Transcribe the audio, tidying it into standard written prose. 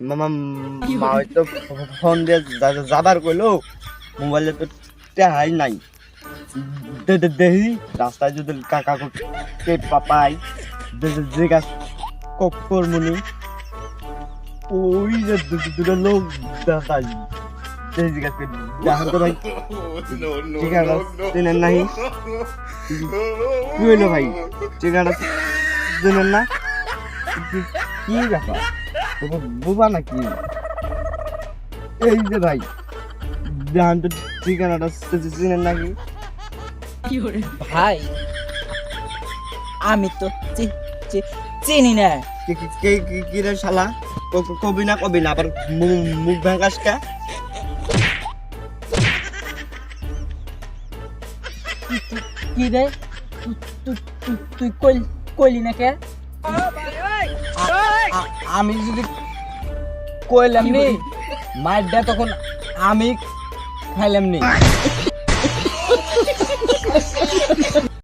মামা মা হয়তো ফোন দিয়ে যাবার কইলো মোবাইলে তো টেহাই নাই দেখি রাস্তায় যদি কাকা কে পাপাই যে গাছ কর্মনি ওই যে দুটো লোক দেখাই জিজ্ঞাসা দেখা তো ভাই ঠিক আছে চেনেন নাই কি হইলো ভাই ঠিকানা চেনেন না কি ব্যাপার বোবা নাকি এই যে ভাই জাহান তো ঠিকানাটা চিনেন নাকি ভাই আমি তো চিনি না। কি রে শালা কবি না আবার মুখ ভেঙ্গাস কা কি রে তুই কইলি না কে? আমি যদি কইলাম নি মাইরটা তখন আমি খাইলাম নি